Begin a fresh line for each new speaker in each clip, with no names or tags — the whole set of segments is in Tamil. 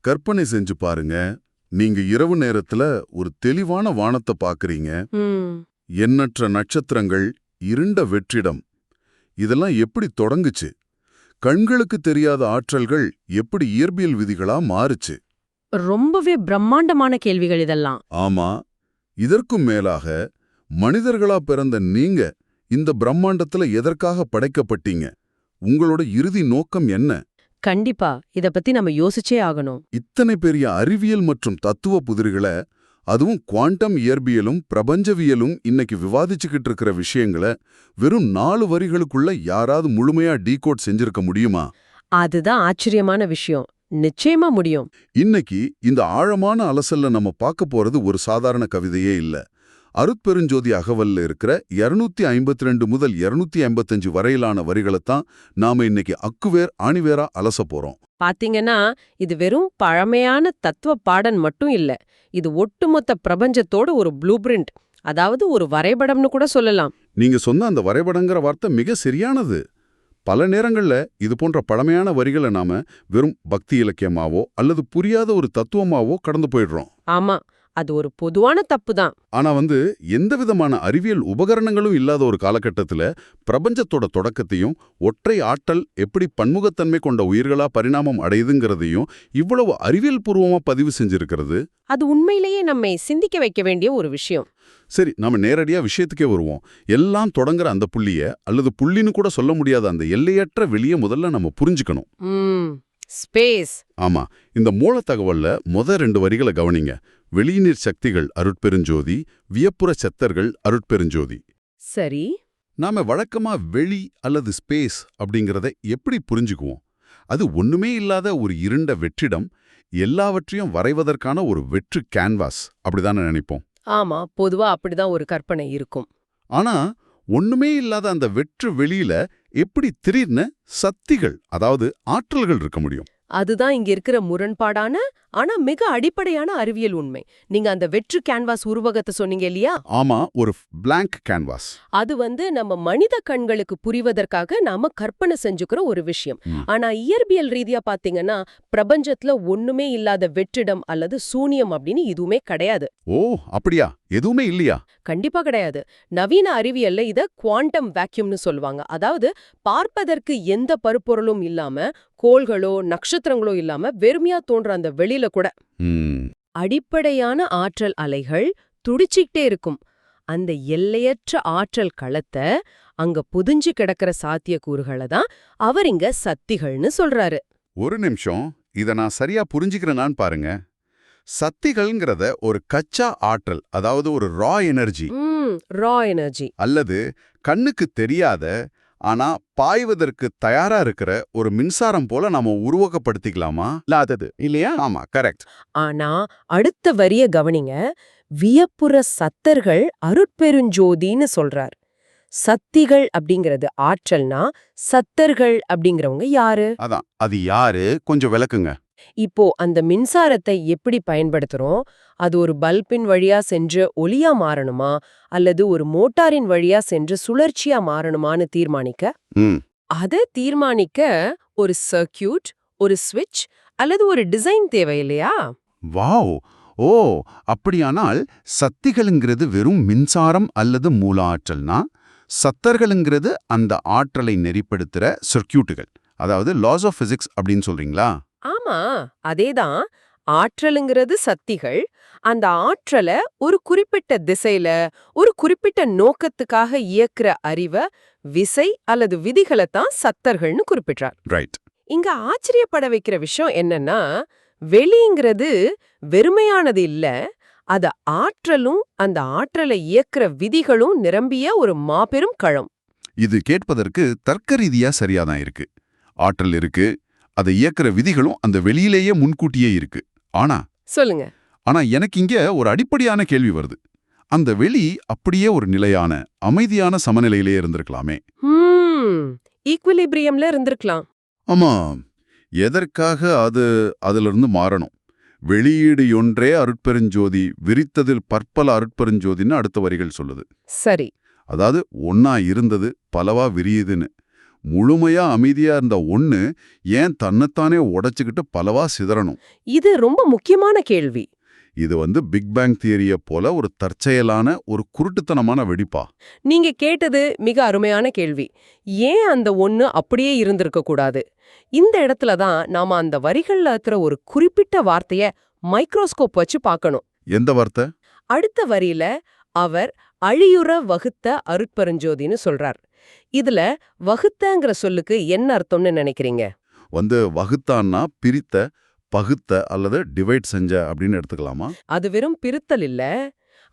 கற்பனை செஞ்சு பாருங்க. நீங்க இரவு நேரத்துல ஒரு தெளிவான வானத்தை பாக்குறீங்க. எண்ணற்ற நட்சத்திரங்கள், இருண்ட வெற்றிடம். இதெல்லாம் எப்படி தொடங்குச்சு? கண்களுக்கு தெரியாத ஆற்றல்கள் எப்படி இயற்பியல் விதிகளா மாறுச்சு?
ரொம்பவே பிரம்மாண்டமான கேள்விகள் இதெல்லாம்.
ஆமா. இதற்கும் மேலாக, மனிதர்களா பிறந்த நீங்க இந்த பிரம்மாண்டத்துல எதற்காக படைக்கப்பட்டீங்க? உங்களோட இறுதி நோக்கம் என்ன?
கண்டிப்பா இத பத்தி நம்ம யோசிச்சே ஆகணும்.
இத்தனை பெரிய அறிவியல் மற்றும் தத்துவ புதிர்களை, அதுவும் குவாண்டம் இயற்பியலும் பிரபஞ்சவியலும் இன்னைக்கு விவாதிச்சுக்கிட்டு இருக்கிற விஷயங்களை வெறும் 4 வரிகளுக்குள்ள யாராவது முழுமையா டீகோட் செஞ்சிருக்க முடியுமா?
அதுதான் ஆச்சரியமான விஷயம். நிச்சயமா முடியும்.
இன்னைக்கு இந்த ஆழமான அலசல்ல நம்ம பார்க்க போறது ஒரு சாதாரண கவிதையே இல்ல. அருட்பெருஞ்சோதி அகவல்ல இருக்கிற 252 முதல் 255 வரையிலான வரிகளைத்தான் நாம இன்னைக்கு அக்குவேர் ஆணிவேரா அலச போறோம்.
பாத்தீங்கன்னா இது வெறும் பழமையான தத்துவ பாடம் மட்டும் இல்ல. இது ஒட்டுமொத்த பிரபஞ்சத்தோட ஒரு ப்ளூ பிரிண்ட், அதாவது ஒரு வரைபடம்னு கூட சொல்லலாம்.
நீங்க சொன்ன அந்த வரைபடங்கிற வார்த்தை மிக சரியானது. பல நேரங்கள்ல இது போன்ற பழமையான வரிகளை நாம வெறும் பக்தி இலக்கியமாவோ அல்லது புரியாத ஒரு தத்துவமாவோ கடந்து போயிடுறோம்.
ஆமா, அது ஒரு பொதுவான தப்பு தான்.
ஆனா எந்த விதமான அறிவியல் உபகரணங்களும் இல்லாத ஒரு காலகட்டத்துல பிரபஞ்சத்தோட தொடக்கத்தையும் ஒற்றை ஆற்றல் எப்படி பன்முகத்தன்மை கொண்ட உயிர்களா பரிணாமம் அடையுதுங்கிறதையும் இவ்வளவு அறிவியல் பூர்வமா பதிவு செஞ்சிருக்கிறது,
அது உண்மையிலேயே நம்மை சிந்திக்க வைக்க வேண்டிய ஒரு விஷயம்.
சரி, நாம நேரடியா விஷயத்துக்கே வருவோம். எல்லாம் தொடங்குற அந்த புள்ளிய, அல்லது புள்ளின்னு கூட சொல்ல முடியாத அந்த எல்லையற்ற வெளிய முதல்ல நம்ம புரிஞ்சுக்கணும்.
ஸ்பேஸ்.
ஆமா, இந்த மூல தகவல்ல 2 வரிகளை கவனிங்க. வெளிநீர் சக்திகள் அருட்பெருஞ்சோதி, வியப்புற செத்தர்கள் அருட்பெருஞ்சோதி.
சரி,
நாம வழக்கமா வெளி அல்லது ஸ்பேஸ் அப்படிங்கறத எப்படி புரிஞ்சுக்குவோம்? அது ஒண்ணுமே இல்லாத ஒரு இருண்ட வெற்றிடம், எல்லாவற்றையும் வரைவதற்கான ஒரு வெற்று கேன்வாஸ் அப்படிதானே நினைப்போம்.
ஆமா, பொதுவா அப்படிதான் ஒரு கற்பனை இருக்கும்.
ஆனா ஒண்ணுமே இல்லாத அந்த வெற்று வெளியில எப்படி திடீர்னு சக்திகள், அதாவது ஆற்றல்கள் இருக்க முடியும்?
அதுதான் இங்க இருக்கிற முரண்பாடான ஆனா மிக அடிப்படையான அறிவியல் உண்மை. நீங்க அந்த வெற்று கேன்வாஸ் உருவகத்தை சொன்னீங்க இல்லையா?
ஆமா, ஒரு பிளாங்க் கேன்வாஸ்.
அது நம்ம மனித கண்களுக்கு புரிவதற்காக நாம கற்பனை செஞ்சுக்கிற ஒரு விஷயம். ஆனா இயற்பியல் ரீதியா பாத்தீங்கன்னா பிரபஞ்சத்துல ஒண்ணுமே இல்லாத வெற்றிடம் அல்லது சூனியம் அப்படின்னு எதுவுமே கிடையாது.
ஓ, அப்படியா? எதுவுமே இல்லையா?
கண்டிப்பா கிடையாது. நவீன அறிவியல்ல இத குவாண்டம் வேக்யூம்னு சொல்லுவாங்க. அதாவது பார்ப்பதற்கு எந்த பருப்பொருளும் இல்லாம, கோள்களோ நட்சத்திரங்களோ இல்லாம வெறுமையா தோன்ற அந்த வெளியில கூட அடிப்படையான ஆற்றல் அலைகள் துடிச்சிக்கிட்டே இருக்கும். அந்த எல்லையற்ற ஆற்றல் களத்தை, அங்க புதிஞ்சு கிடக்கிற சாத்தியக்கூறுகளை தான் அவர் இங்க சக்திகள்னு சொல்றாரு.
ஒரு நிமிஷம், இத நான் சரியா புரிஞ்சுக்கிறேனான்னு பாருங்க. சக்திகள்ங்கிறத ஒரு கச்சா ஆற்றல், அதாவது ஒரு ரா எனர்ஜி அல்லது கண்ணுக்கு தெரியாத ஆனா பாய்வதற்கு தயாரா இருக்கிற ஒரு மின்சாரம் போல நாம உருவகப்படுத்திக்கலாமா? இல்லாதது இல்லையா? ஆமா, கரெக்ட்.
ஆனா அடுத்த வரிய கவனிங்க. வியப்புற சத்தர்கள் அருட்பெருஞ்சோதின்னு சொல்றார். சக்திகள் அப்படிங்கிறது ஆற்றல்னா, சத்தர்கள் அப்படிங்கிறவங்க யாரு?
அதான், அது யாரு? கொஞ்சம் விளக்குங்க.
இப்போ அந்த மின்சாரத்தை எப்படி பயன்படுத்துறோம்? அது ஒரு பல்பின் வழியா சென்று ஒளியா மாறணுமா, அல்லது ஒரு மோட்டாரின் வழியா சென்று சுழற்சியா மாறணுமான்னு அதை தீர்மானிக்க ஒரு சர்க்கியூட், ஒரு ஸ்விட்ச் அல்லது ஒரு டிசைன் தேவை இல்லையா?
வாவ்! ஓ, அப்படியானால் சக்திகளுங்கிறது வெறும் மின்சாரம் அல்லது மூல ஆற்றல்னா, சத்தர்களுங்கிறது அந்த ஆற்றலை நெறிப்படுத்துற சர்க்கியூட்டுகள், அதாவது லாஸ் ஆஃப் பிசிக்ஸ் அப்படின்னு சொல்றீங்களா?
ஆமா, அதேதான். ஆற்றலுங்கிறது சக்திகள். அந்த ஆற்றலை ஒரு குறிப்பிட்ட திசையில ஒரு குறிப்பிட்ட நோக்கத்துக்காக இயக்குற அறிவை, விசை அல்லது விதிகளைத்தான் சத்தர்கள்னு குறிப்பிட்டார்.
ரைட்.
இங்க ஆச்சரியப்பட வைக்கிற விஷயம் என்னன்னா, வெளிங்கிறது வெறுமையானது இல்ல, அது ஆற்றலும் அந்த ஆற்றலை இயக்குற விதிகளும் நிரம்பிய ஒரு மாபெரும் களம்.
இது கேட்பதற்கு தர்க்க ரீதியா சரியாதான் இருக்கு. ஆற்றல் இருக்கு, அதை இயக்குற விதிகளும் அந்த வெளியிலேயே முன்கூட்டியே இருக்கு.
சொல்லுங்க.
ஆனா எனக்கு இங்க ஒரு அடிப்படையான கேள்வி வருது. அந்த வெளி அப்படியே ஒரு நிலையான அமைதியான சமநிலையிலே இருந்திருக்கலாமே.
ஈக்குவிலிபிரியம்ல இருந்திருக்கலாம்.
ஆமா, எதற்காக அதிலிருந்து மாறணும்? வெளியீடு ஒன்றே அருட்பெருஞ்சோதி, விரித்ததில் பற்பல அருட்பெருஞ்சோதின்னு அடுத்த வரிகள் சொல்லுது.
சரி,
அதாவது ஒன்னா இருந்தது பலவா விரியுதுன்னு. முழுமையா அமைதியா இருந்த ஒண்ணு ஏன் தன்னைத்தானே உடைச்சுக்கிட்டு பலவா சிதறணும்?
இது ரொம்ப முக்கியமான கேள்வி.
இது பிக் பேங் தியரிய போல ஒரு தற்செயலான ஒரு குருட்டுத்தனமான வெடிப்பா?
நீங்க கேட்டது மிக அருமையான கேள்வி. ஏன் அந்த ஒண்ணு அப்படியே இருந்திருக்க கூடாது? இந்த இடத்துல தான் நாம அந்த வரிகள்ல இருக்கிற ஒரு குறிப்பிட்ட வார்த்தைய மைக்ரோஸ்கோப் வச்சு பார்க்கணும்.
எந்த வார்த்தை?
அடுத்த வரியில அவர் அழியுற வகுத்த அருட்பெருஞ்சோதின்னு சொல்றார். இதுல வகுத்தங்கிற சொல்லுக்கு என்ன அர்த்தம்னு நினைக்கிறீங்க?
வகுத்தான்னா பிரித்த, பகுத்த அல்லது டிவைட் செஞ்ச அப்படின்னு எடுத்துக்கலாமா?
அது வெறும் பிரித்தல் இல்ல.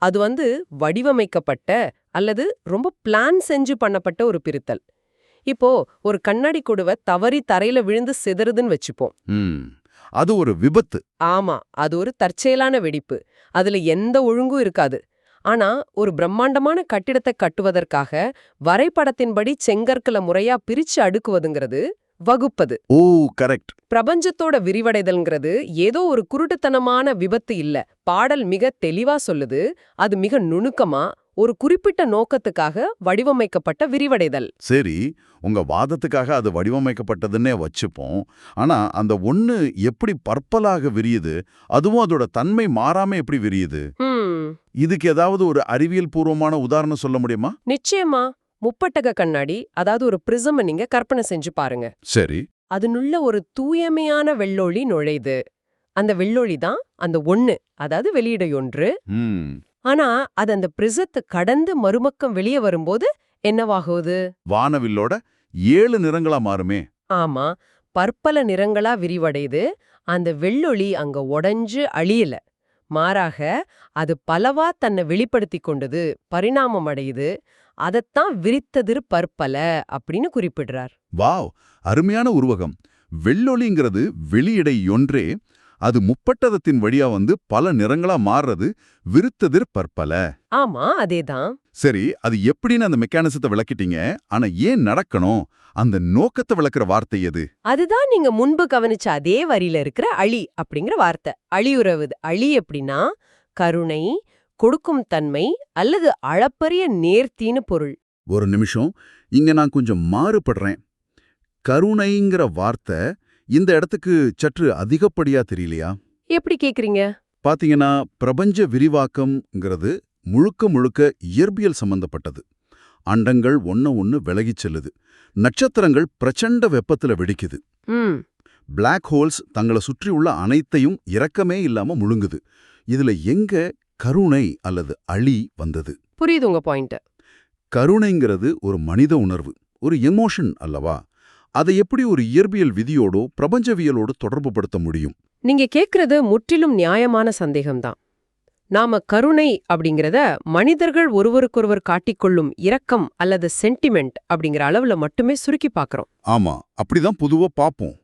அது வடிவமைக்கப்பட்ட அல்லது ரொம்ப பிளான் செஞ்சு பண்ணப்பட்ட ஒரு பிரித்தல். இப்போ ஒரு கண்ணாடி கொடுவை தவறி தரையில விழுந்து சிதறுதுன்னு வச்சுப்போம்.
அது ஒரு விபத்து.
ஆமா, அது ஒரு தற்செயலான வெடிப்பு. அதுல எந்த ஒழுங்கும் இருக்காது. ஆனா ஒரு பிரம்மாண்டமான கட்டிடத்தை கட்டுவதற்காக வரைபடத்தின்படி செங்கற்களை முறையா பிரிச்சு அடுக்குவதுங்கிறது வகுப்பது.
ஓ, கரெக்ட்.
பிரபஞ்சத்தோட விரிவடைதல்ங்கிறது ஏதோ ஒரு குருட்டுத்தனமான விபத்து இல்ல. பாடல் மிக தெளிவா சொல்லுது, அது மிக நுணுக்கமா ஒரு குறிப்பிட்ட நோக்கத்துக்காக வடிவமைக்கப்பட்ட விரிவடைதல்.
சரி, உங்க வாதத்துக்காக அது வடிவமைக்கப்பட்டதுன்னே வச்சுப்போம். ஆனா அந்த ஒண்ணு எப்படி பற்பலாக விரியுது, அதுவும் அதோட தன்மை மாறாம எப்படி விரியுது? இதுக்கு ஏதாவது ஒரு அறிவியல் பூர்வமான உதாரணம் சொல்ல முடியுமா?
நிச்சயமா. முப்பட்டக கண்ணாடி, அதாவது ஒரு பிரிசம் நீங்க கற்பனை செஞ்சு பாருங்க.
சரி.
அதனுள்ள ஒரு தூயமையான வெள்ளொளி நுழையுது. அந்த வெள்ளொளி தான் அந்த ஒண்ணு, அதாவது வெளியிட ஒன்று. ஆனா அது அந்த பிரிசத்தை கடந்து மறுபக்கம் வெளியே வரும்போது என்னவாகுது?
வானவில்லோட 7 நிறங்களா மாறுமே.
ஆமா, பற்பல நிறங்களா விரிவடையுது. அந்த வெள்ளொளி அங்க உடைஞ்சு அழியல. மாறாக அது பலவா தன்னை வெளிப்படுத்தி கொண்டது, பரிணாமம் அடையுது. அதத்தான் விரித்ததிர் பற்பல அப்படின்னு குறிப்பிடுறார்.
வாவ், அருமையான உருவகம். வெள்ளொளிங்கிறது வெளியிடை ஒன்றே, அது முப்பட்டகத்தின் வழியா பல நிறங்களா மாறுறது விருத்ததிர் பற்பல.
ஆமா, அதேதான்.
சரி, அது எப்படின்னு அந்த மெக்கானிசத்தை விளக்கிட்டீங்க. ஆனா ஏன் நடக்கணும்? அந்த நோக்கத்தை விளக்குற வார்த்தை எது?
அதுதான் நீங்க முன்பு கவனிச்ச அதே வரியில இருக்கிற அழி அப்படிங்கிற வார்த்தை. அழியுறவு. அழி எப்படின்னா கருணை, கொடுக்கும் தன்மை அல்லது அளப்பரிய நேர்த்தின்னு பொருள்.
ஒரு நிமிஷம், இங்க நான் கொஞ்சம் மாறுபடுறேன். கருணைங்கிற வார்த்தை இந்த இடத்துக்கு சற்று அதிகப்படியா தெரியலையா?
எப்படி கேக்குறீங்க?
பாத்தீங்கன்னா, பிரபஞ்ச விரிவாக்கம்ங்கிறது முழுக்க முழுக்க இயற்பியல் சம்பந்தப்பட்டது. அண்டங்கள் ஒண்ணு விலகிச் செல்லுது. நட்சத்திரங்கள் பிரச்சண்ட வெப்பத்துல வெடிக்குது. பிளாக் ஹோல்ஸ் தங்களை சுற்றியுள்ள அனைத்தையும் இரக்கமே இல்லாம முழுங்குது. இதுல எங்க கருணை அல்லது அழி வந்தது?
புரியுது உங்க பாயிண்ட்.
கருணைங்கிறது ஒரு மனித உணர்வு, ஒரு எமோஷன் அல்லவா? அதை எப்படி ஒரு இயற்பியல் விதியோடோ பிரபஞ்சவியலோடு தொடர்பு படுத்த முடியும்?
நீங்க கேக்குறது முற்றிலும் நியாயமான சந்தேகம்தான். நாம கருணை அப்படிங்கிறத மனிதர்கள் ஒருவருக்கொருவர் காட்டிக்கொள்ளும் இரக்கம் அல்லது சென்டிமெண்ட் அப்படிங்கிற அளவுல மட்டுமே சுருக்கி பார்க்கறோம்.
ஆமா, அப்படிதான் பொதுவா பாப்போம்.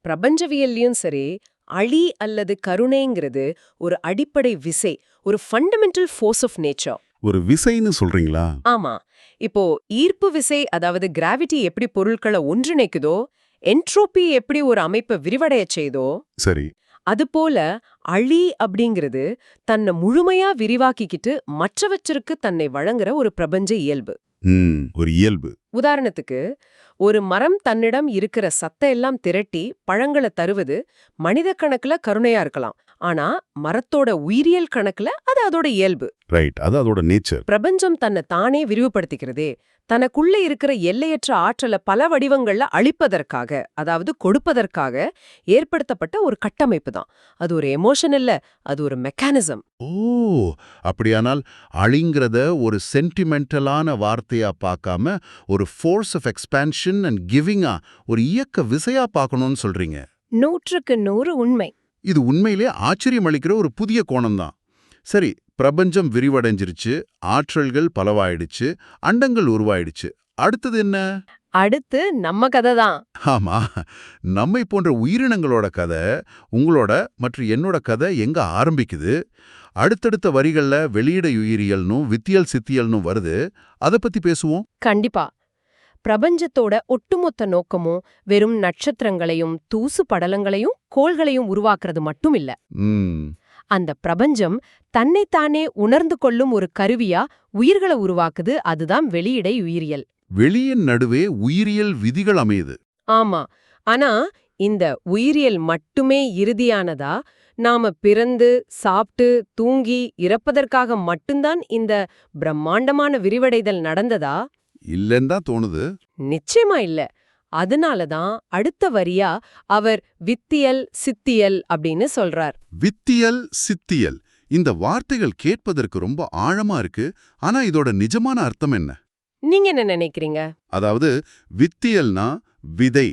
பிரபஞ்சவியல்லையும் சரி, அழி அல்லது கருணைங்கிறது ஒரு அடிப்படை விசை, ஒரு ஃபண்டமெண்டல் ஃபோர்ஸ் ஆஃப் நேச்சர்.
ஒரு விசைன்னு சொல்றீங்களா?
ஆமா. இப்போ ஈர்ப்பு விசை, அதாவது கிராவிட்டி எப்படி பொருட்களை ஒன்றிணைக்குதோ, என்ட்ரோபி எப்படி ஒரு அமைப்பை விரிவடைய செய்தோ,
சரி,
அதுபோல அழி அப்படிங்கிறது தன்னை முழுமையா விரிவாக்கிக்கிட்டு மற்றவற்றிற்கு தன்னை வழங்குற ஒரு பிரபஞ்ச இயல்பு.
ஒரு இயல்பு.
உதாரணத்துக்கு, ஒரு மரம் தன்னிடம் இருக்கிற சத்தை எல்லாம் திரட்டி பழங்களை தருவது மனித கணக்குல கருணையா இருக்கலாம். ஆனா மரத்தோட உயிரியல் கணக்குல அது அதோட இயல்பு.
ரைட், அது அதோட நேச்சர்.
பிரபஞ்சம் தன்னை தானே விரிவுபடுத்திக்கிறதே தனக்குள்ள இருக்கிற எல்லையற்ற ஆற்றலை பல வடிவங்கள்ல அளிப்பதற்காக, அதாவது கொடுப்பதற்காக ஏற்படுத்தப்பட்ட ஒரு கட்டமைப்பு தான். அது ஒரு எமோஷன் இல்ல, அது ஒரு மெக்கானிசம்.
ஓ, அப்படியானால் அழிங்கிறத ஒரு சென்டிமெண்டலான வார்த்தையா பார்க்காம ஒரு ஃபோர்ஸ் ஆஃப் எக்ஸ்பான்ஷன் அண்ட் கிவிங்கா, ஒரு இயக்க விசையா பார்க்கணும்னு சொல்றீங்க.
100க்கு 100 உண்மை.
இது உண்மையிலே ஆச்சரியம் அளிக்கிற ஒரு புதிய கோணம்தான். சரி, பிரபஞ்சம் விரிவடைஞ்சிருச்சு, ஆற்றல்கள் பலவாயிடுச்சு, அண்டங்கள் உருவாயிடுச்சு. அடுத்தது என்ன?
அடுத்து நம்ம கதை தான்.
ஆமா, நம்மை போன்ற உயிரினங்களோட கதை, உங்களோட மற்றும் என்னோட கதை எங்க ஆரம்பிக்குது? அடுத்தடுத்த வரிகள்ல வெளியிட உயிரியல்னும் வித்தியல் சித்தியல்னும் வருது. அதை பத்தி பேசுவோம்.
கண்டிப்பா. பிரபஞ்சத்தோட ஒட்டுமொத்த நோக்கமும் வெறும் நட்சத்திரங்களையும் தூசு படலங்களையும் கோள்களையும் உருவாக்குறது மட்டும் இல்ல. அந்த பிரபஞ்சம் தன்னைத்தானே உணர்ந்து கொள்ளும் ஒரு கருவியா உயிர்களை உருவாக்குது. அதுதான் வெளியிடை உயிரியல்.
வெளியின் நடுவே உயிரியல் விதிகள் அமையுது.
ஆமா. ஆனா இந்த உயிரியல் மட்டுமே இறுதியானதா? நாம பிறந்து, சாப்பிட்டு, தூங்கி, இறப்பதற்காக மட்டும்தான் இந்த பிரம்மாண்டமான விரிவடைதல் நடந்ததா?
இல்லன்னு தான் தோணுது.
நிச்சயமா இல்ல. அதனால தான் அடுத்த வரியா அவர் வித்தியல், சித்தியல் அப்படின்னு சொல்றார்.
வித்தியல், சித்தியல் இந்த வார்த்தைகள் கேட்பதற்கு ரொம்ப ஆழமா இருக்கு. ஆனா இதோட நிஜமான அர்த்தம் என்ன?
நீங்க என்ன நினைக்கிறீங்க?
அதாவது வித்தியல்னா விதை,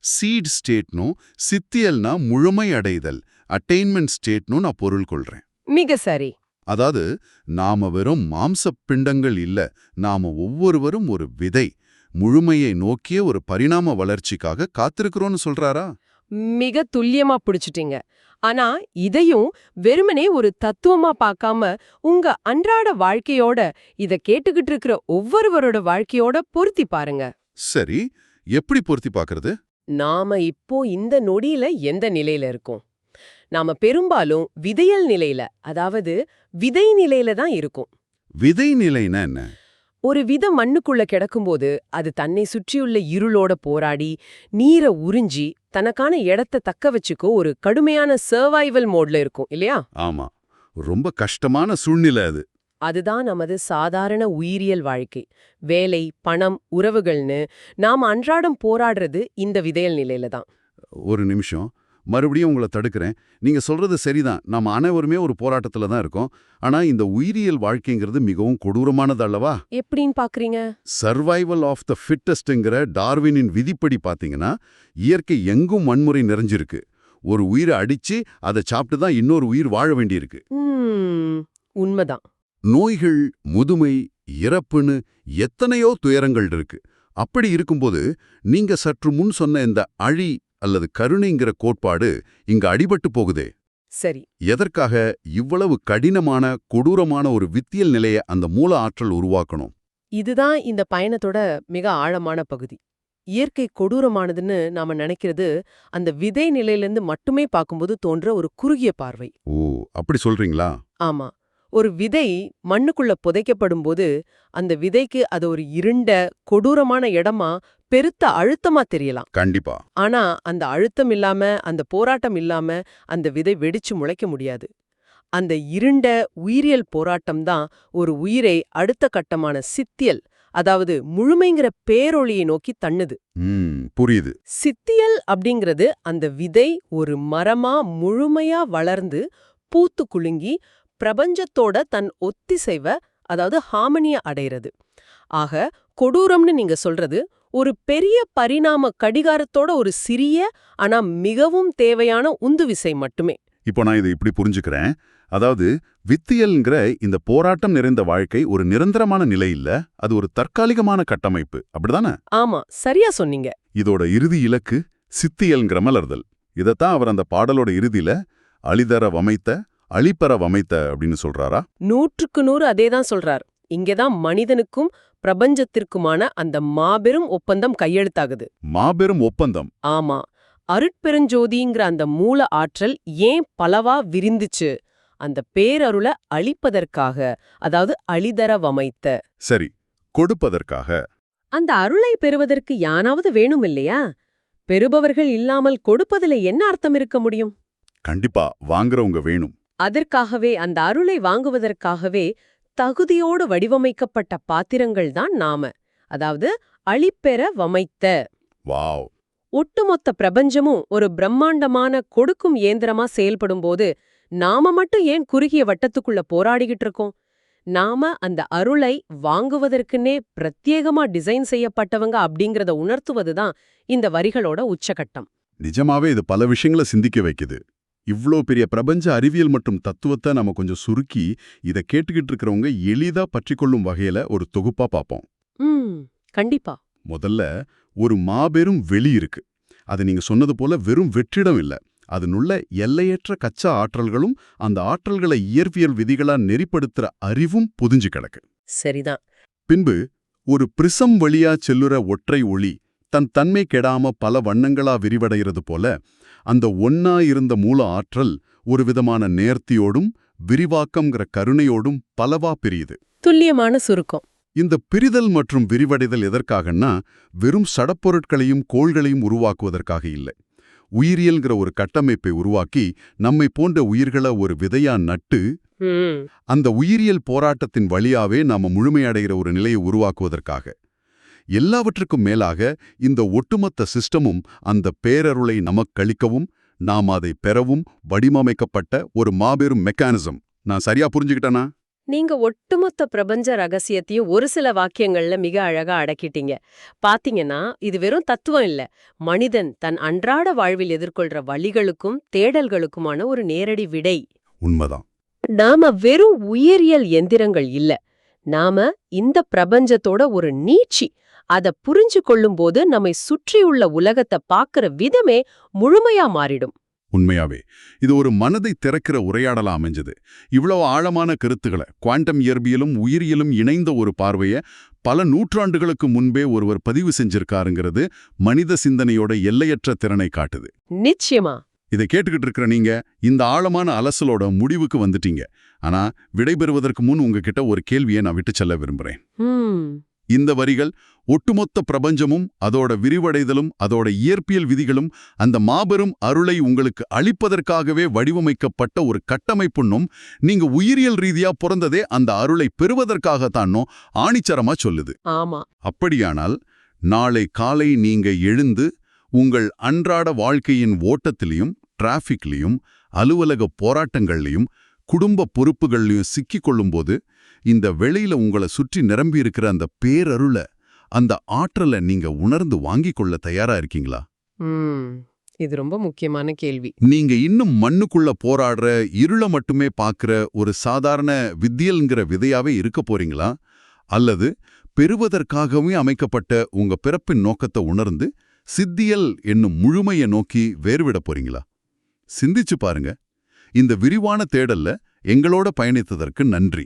சீட் ஸ்டேட்னும், சித்தியல்னா முழுமை அடைதல், அட்டைன்மெண்ட் ஸ்டேட்னும் நான் பொருள் கொள்றேன்.
மிக சரி.
அதாவது நாம வெறும் மாம்சப் பிண்டங்கள் இல்ல, நாம ஒவ்வொருவரும் ஒரு விதை, முழுமையை நோக்கிய ஒரு பரிணாம வளர்ச்சிக்காக காத்திருக்கிறோம்னு சொல்றாரா?
மிக துல்லியமா பிடிச்சிட்டீங்க. ஆனா இதையும் வெறுமனே ஒரு தத்துவமா பார்க்காம உங்க அன்றாட வாழ்க்கையோட, இத கேட்டுக்கிட்டு இருக்கிற ஒவ்வொருவரோட வாழ்க்கையோட பொருத்தி பாருங்க.
சரி, எப்படி பொருத்தி பார்க்கறது?
நாம இப்போ இந்த நொடியில எந்த நிலையில இருக்கோம்? நாம பெரும்பாலும் விதையல் நிலையில, அதாவது விதை நிலையில தான் இருக்கோம்.
விதை நிலைன்னா என்ன?
ஒரு விதை மண்ணுக்குள்ள கிடக்கும்போது அது தன்னை சுற்றியுள்ள இருளோட போராடி நீரை உறிஞ்சி தனக்கான இடத்தை தக்க வச்சுக்கோ ஒரு கடுமையான சர்வைவல் மோட்ல இருக்கும் இல்லையா?
ஆமா, ரொம்ப கஷ்டமான சூழ்நிலை அது.
அதுதான் நமது சாதாரண உயிரியல் வாழ்க்கை. வேலை, பணம், உறவுகள்னு நாம அன்றாடம் போராடுறது இந்த விதையல் நிலையில தான்.
ஒரு நிமிஷம், மறுபடியும் உங்களை தடுக்கிறேன். நீங்க சொல்றது சரிதான், நாம அனைவருமே ஒரு போராட்டத்துல தான் இருக்கோம். ஆனா இந்த உயிரியல் வாழ்க்கைங்கிறது மிகவும் கொடூரமானது அல்லவா?
எப்படின்னு பாக்குறீங்க?
சர்வைவல் ஆஃப் த ஃபிட்டஸ்ட்ங்கிற டார்வினின் விதிப்படி பாத்தீங்கன்னா, இயற்கை எங்கும் வன்முறை நிறைஞ்சிருக்கு. ஒரு உயிரை அடிச்சு அதை சாப்பிட்டு தான் இன்னொரு உயிர் வாழ வேண்டியிருக்கு.
உண்மைதான்.
நோய்கள், முதுமை, இறப்புன்னு எத்தனையோ துயரங்கள் இருக்கு. அப்படி இருக்கும்போது நீங்க சற்று முன் சொன்ன இந்த அழி அல்லது கருணைங்கிற கோட்பாடு இங்க அடிபட்டு போகுதே.
சரி.
எதற்காக இவ்வளவு கடினமான, கொடூரமான ஒரு வித்தியல் நிலையை அந்த மூல ஆற்றல் உருவாக்கணும்?
இதுதான் இந்த பயணத்தோட மிக ஆழமான பகுதி. இயற்கை கொடூரமானதுன்னு நாம நினைக்கிறது அந்த விதை நிலையிலிருந்து மட்டுமே பார்க்கும்போது தோன்ற ஒரு குறுகிய பார்வை.
ஓ, அப்படி சொல்றீங்களா?
ஆமா. ஒரு விதை மண்ணுக்குள்ள புதைக்கப்படும்போது அந்த விதைக்கு அது ஒரு இருண்ட, கொடூரமான இடமா, பெருத்த அழுத்தமா தெரியலாம்.
கண்டிப்பா.
ஆனா அந்த அழுத்தம் இல்லாம, அந்த போராட்டம் இல்லாம அந்த விதை வெடிச்சு முளைக்க முடியாது. அந்த இருண்ட உயிரியல் போராட்டம் தான் ஒரு உயிரை அடுத்த கட்டமான சித்தியல், அதாவது முழுமைங்கிற பேரொளியை நோக்கி தள்ளுது.
புரியுது.
சித்தியல் அப்படிங்கிறது அந்த விதை ஒரு மரமா முழுமையா வளர்ந்து பூத்து குலுங்கி பிரபஞ்சத்தோட தன் ஒத்திசைவ, அதாவது ஹார்மனிய அடைகிறது. ஆக கொடூரம்னு நீங்க சொல்றது ஒரு பெரிய பரிணாம கடிகாரத்தோட ஒரு சிறிய ஆனா மிகவும் தேவையான உந்துவிசை மட்டுமே.
இப்போ நான் இதை இப்படி புரிஞ்சுக்கிறேன். அதாவது வித்தியல்ங்கிற இந்த போராட்டம் நிறைந்த வாழ்க்கை ஒரு நிரந்தரமான நிலை இல்ல, அது ஒரு தற்காலிகமான கட்டமைப்பு, அப்படிதானே?
ஆமா, சரியா சொன்னீங்க.
இதோட இறுதி இலக்கு சித்தியல்ங்கிற மலர்தல். இதத்தான் அவர் அந்த பாடலோட இறுதியில அழிதர வமைத்த, அழிப்பற வமைத்த அப்படின்னு சொல்றாரா?
100க்கு 100 அதேதான் சொல்றார். இங்கதான் மனிதனுக்கும் பிரபஞ்சத்திற்குமான அந்த மாபெரும் ஒப்பந்தம் கையெழுத்தாகுது.
மாபெரும் ஒப்பந்தம்.
ஆமா. அருட்பெருஞ்சோதிங்கிற அந்த மூல ஆற்றல் ஏன் பலவா விரிந்துச்சு? அந்த பேரருளை அளிப்பதற்காக, அதாவது அழிதர வமைத்த.
சரி, கொடுப்பதற்காக.
அந்த அருளை பெறுவதற்கு யானாவது வேணும் இல்லையா? பெறுபவர்கள் இல்லாமல் கொடுப்பதில் என்ன அர்த்தம் இருக்க முடியும்?
கண்டிப்பா வாங்குறவங்க வேணும்.
அதற்காகவே, அந்த அருளை வாங்குவதற்காகவே தகுதியோடு வடிவமைக்கப்பட்ட பாத்திரங்கள் தான் நாம. அதாவது அளிப்பெற வமைத்த.
வாவ்.
ஒட்டுமொத்த பிரபஞ்சமும் ஒரு பிரம்மாண்டமான கொடுக்கும் இயந்திரமா செயல்படும்போது நாம மட்டும் ஏன் குறுகிய வட்டத்துக்குள்ள போராடிக்கிட்டு இருக்கோம்? நாம அந்த அருளை வாங்குவதற்குன்னே பிரத்யேகமா டிசைன் செய்யப்பட்டவங்க அப்படிங்கறத உணர்த்துவதுதான் இந்த வரிகளோட உச்சகட்டம்.
நிஜமாவே இது பல விஷயங்களை சிந்திக்க வைக்குது. இவ்ளோ பெரிய பிரபஞ்ச அறிவியல் மற்றும் தத்துவத்தை நம்ம கொஞ்சம் சுருக்கி இதை கேட்டுக்கிட்டு இருக்கிறவங்க எளிதா பற்றிக்கொள்ளும் வகையில ஒரு தொகுப்பா பார்ப்போம்.
கண்டிப்பா.
முதல்ல ஒரு மாபெரும் வெளி இருக்கு. அது நீங்க சொன்னது போல வெறும் வெற்றிடம் இல்ல, அதனுள்ள எல்லையற்ற கச்சா ஆற்றல்களும் அந்த ஆற்றல்களை இயற்பியல் விதிகளா நெறிப்படுத்துற அறிவும் புதிஞ்சு கிடக்கு.
சரிதான்.
பின்பு ஒரு பிரிசம் வழியா செல்லுற ஒற்றை ஒளி தன் தன்மை கெடாம பல வண்ணங்களா விரிவடைகிறது போல அந்த ஒன்னா இருந்த மூல ஆற்றல் ஒரு விதமான நேர்த்தியோடும் விரிவாக்கம்ங்கிற கருணையோடும் பலவா பிரியுது.
துல்லியமான சுருக்கம்.
இந்த பிரிதல் மற்றும் விரிவடைதல் எதற்காகன்னா வெறும் சடப்பொருட்களையும் கோள்களையும் உருவாக்குவதற்காக இல்லை. உயிரியல்ங்கிற ஒரு கட்டமைப்பை உருவாக்கி நம்மை போன்ற உயிர்களை ஒரு விதையா நட்டு அந்த உயிரியல் போராட்டத்தின் வழியாவே நாம முழுமையடைகிற ஒரு நிலையை உருவாக்குவதற்காக. எல்லாவற்றுக்கும் மேலாக இந்த ஒட்டுமொத்த சிஸ்டமும் அந்த பேரருளை நமக்களிக்கவும் நாம் அதை பெறவும் வடிவமைக்கப்பட்ட ஒரு மாபெரும் மெக்கானிசம். நான் சரியா புரிஞ்சுக்கிட்டேனா?
நீங்க ஒட்டுமொத்த பிரபஞ்ச ரகசியத்தையும் ஒரு சில வாக்கியங்கள்ல மிக அழகா அடக்கிட்டீங்க. பாத்தீங்கன்னா இது வெறும் தத்துவம் இல்ல, மனிதன் தன் அன்றாட வாழ்வில் எதிர்கொள்ற வழிகளுக்கும் தேடல்களுக்குமான ஒரு நேரடி விடை.
உண்மைதான்.
நாம வெறும் உயிரியல் எந்திரங்கள் இல்ல, நாம இந்த பிரபஞ்சத்தோட ஒரு நீட்சி. அத புரிஞ்சு கொள்ளும்போது நம்மை சுற்றியுள்ள உலகத்தை பார்க்கிற விதமே முழுமையா மாறிடும்.
உண்மையாவே இது ஒரு மனதை திறக்கிற உரையாடலா அமைஞ்சது. இவ்வளவு ஆழமான கருத்துக்களை குவாண்டம் இயற்பியலும் உயிரியலும் இணைந்த ஒரு பார்வையை பல நூற்றாண்டுகளுக்கு முன்பே ஒருவர் பதிவு செஞ்சிருக்காருங்கிறது மனித சிந்தனையோட எல்லையற்ற திறனை காட்டுது.
நிச்சயமா.
இதை கேட்டுக்கிட்டு இருக்கிற நீங்க இந்த ஆழமான அலசலோட முடிவுக்கு வந்துட்டீங்க. ஆனா விடைபெறுவதற்கு முன் உங்ககிட்ட ஒரு கேள்வியை நான் விட்டு செல்ல விரும்புறேன். இந்த வரிகள் ஒட்டுமொத்த பிரபஞ்சமும் அதோட விரிவடைதலும் அதோட இயற்பியல் விதிகளும் அந்த மாபெரும் அருளை உங்களுக்கு அளிப்பதற்காகவே வடிவமைக்கப்பட்ட ஒரு கட்டமைப்புன்னும் நீங்க உயிரியல் ரீதியா பிறந்ததே அந்த அருளை பெறுவதற்காகத்தானோ ஆணிச்சரமா சொல்லுது.
ஆமா.
அப்படியானால் நாளை காலை நீங்க எழுந்து உங்கள் அன்றாட வாழ்க்கையின் ஓட்டத்திலையும் டிராஃபிக்லையும் அலுவலக போராட்டங்கள்லையும் குடும்ப பொறுப்புகள்லையும் சிக்கிக் கொள்ளும்போது இந்த வெளியில உங்களை சுற்றி நிரம்பி இருக்கிற அந்த பேரருளை, அந்த ஆற்றலை நீங்க உணர்ந்து வாங்கிக் கொள்ள தயாரா இருக்கீங்களா?
இது ரொம்ப முக்கியமான கேள்வி.
நீங்க இன்னும் மண்ணுக்குள்ள போராடுற இருளை மட்டுமே பார்க்கிற ஒரு சாதாரண வித்தியல்ங்கிற விதையாவே இருக்க போறீங்களா? அல்லது பெறுவதற்காகவே அமைக்கப்பட்ட உங்க பிறப்பின் நோக்கத்தை உணர்ந்து சித்தியல் என்னும் முழுமையை நோக்கி வேறுவிட போறீங்களா? சிந்திச்சு பாருங்க. இந்த விரிவான தேடல்ல எங்களோட பயணித்ததற்கு நன்றி.